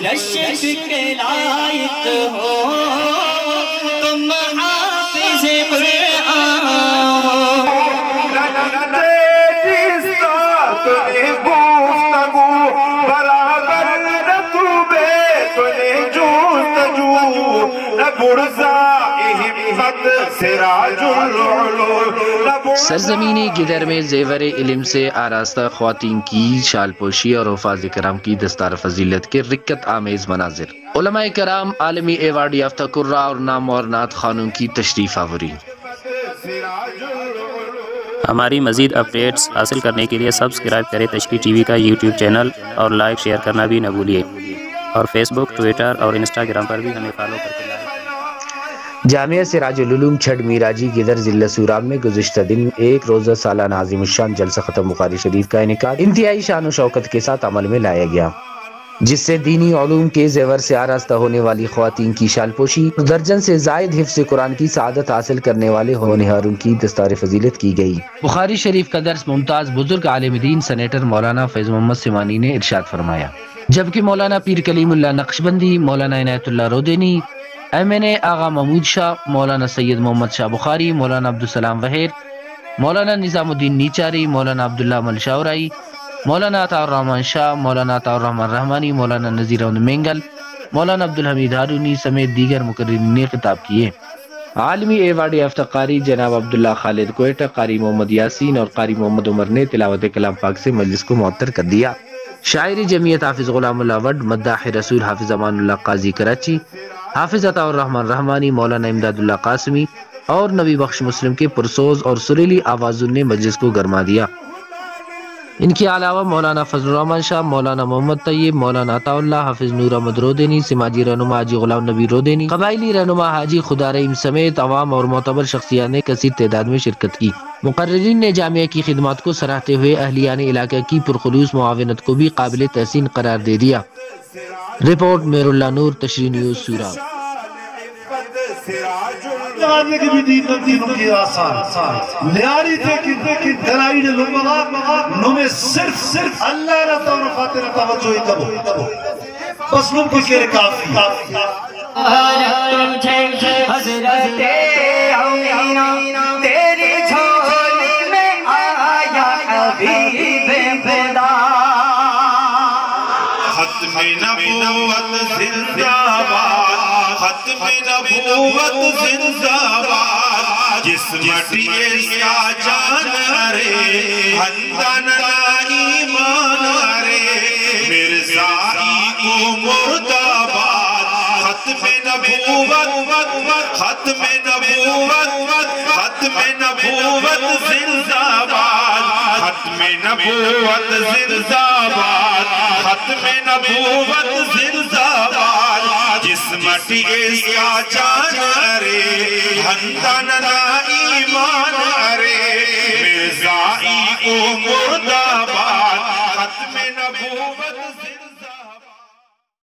رشک کے لائق ہو تم حافظ قرآن ہو سرزمین گدر میں زیور علم سے آراستہ خواتین کی شال پوشی اور حفاظ کرام کی دستار فضیلت کے رکت آمیز مناظر، علماء کرام، عالمی ایوارڈ یافتہ قراء اور نام اور نعت خوانوں کی تشریف آوری۔ ہماری مزید اپڈیٹس حاصل کرنے کے لیے سبسکرائب کریں تشریح ٹی وی کا یوٹیوب چینل، اور لائک شیئر کرنا بھی نہ بھولیے، اور فیس بک، ٹویٹر اور انسٹاگرام پر بھی ہمیں فالو کر کے لائک۔ جامعہ سراج العلوم چھڑ میراجی گدر ضلع سوراب میں گزشتہ دن ایک روزہ سالانہ عظیم الشان جلسہ ختم بخاری شریف کا انعقاد انتہائی شان و شوکت کے ساتھ عمل میں لایا گیا، جس سے دینی علوم کے زیور سے آراستہ ہونے والی خواتین کی شال پوشی، درجن سے زائد حفظ قرآن کی سعادت حاصل کرنے والے ہونہاروں کی دستار فضیلت کی گئی۔ بخاری شریف کا درس ممتاز بزرگ عالم دین سینیٹر مولانا فیض محمد سمانی نے ارشاد فرمایا، جبکہ مولانا پیر کلیم اللہ نقشبندی، مولانا عنایت اللہ رودینی، MN آغا محمود شاہ، مولانا سید محمد شاہ بخاری، مولانا عبدالسلام وحیر، مولانا نظام الدین نیچاری، مولانا عبداللہ مل شاورائی، مولانا عطا الرحمن شاہ، مولانا عطا الرحمن رحمانی، مولانا نذیر احمد مینگل، مولانا عبدالحمید ہارونی سمیت دیگر مقررین نے خطاب کیے۔ عالمی ایوارڈ یافتہ قاری جناب عبداللہ خالد کوئٹہ، قاری محمد یاسین اور قاری محمد عمر نے تلاوت کلام پاک سے مجلس کو معطر کر دیا۔ شاعری جمعیت حافظ غلام اللہ وڈ، مداح رسول حافظ امان اللہ قاضی کراچی، حافظ عطا الرحمن رحمانی، مولانا امداد اللہ قاسمی اور نبی بخش مسلم کے پرسوز اور سریلی آوازوں نے مجلس کو گرما دیا۔ ان کے علاوہ مولانا فضل الرحمن شاہ، مولانا محمد طیب، مولانا عطا اللہ، حافظ نور احمد رودینی، سماجی رہنما حاجی غلام نبی رودینی، قبائلی رہنما حاجی خدا رحیم سمیت عوام اور معتبر شخصیات نے کثیر تعداد میں شرکت کی۔ مقررین نے جامعہ کی خدمات کو سراہتے ہوئے اہلیان علاقہ کی پرخلوص معاونت کو بھی قابل تحسین قرار دے دیا۔ رپورٹ میر اللہ نور، تشریح نیوز سوراب۔ آنے کی بھی دینوں کی آسان لیاری تھے کہ دلائی نے لوگ میں صرف اللہ رہتا اور خاطر توجہ ہی کرو بس لوگ کی کہے کافی حضرت آمینہ تیری جھولی میں آیا حبیب خدا، ختم نبوت زندہ باد، ختم نبوت زندہ باد، جس مٹی سیا جان رے ہندن ایمان رے مرزائی کو مرد آباد، ختم نبوت، ختم نبوت، ختم نبوت زندہ باد، ختم نبوت زندہ باد، ختم نبوت زندہ باد، جس مٹی سیا جان رے ہندن ایمان رے مرزائی کو مرد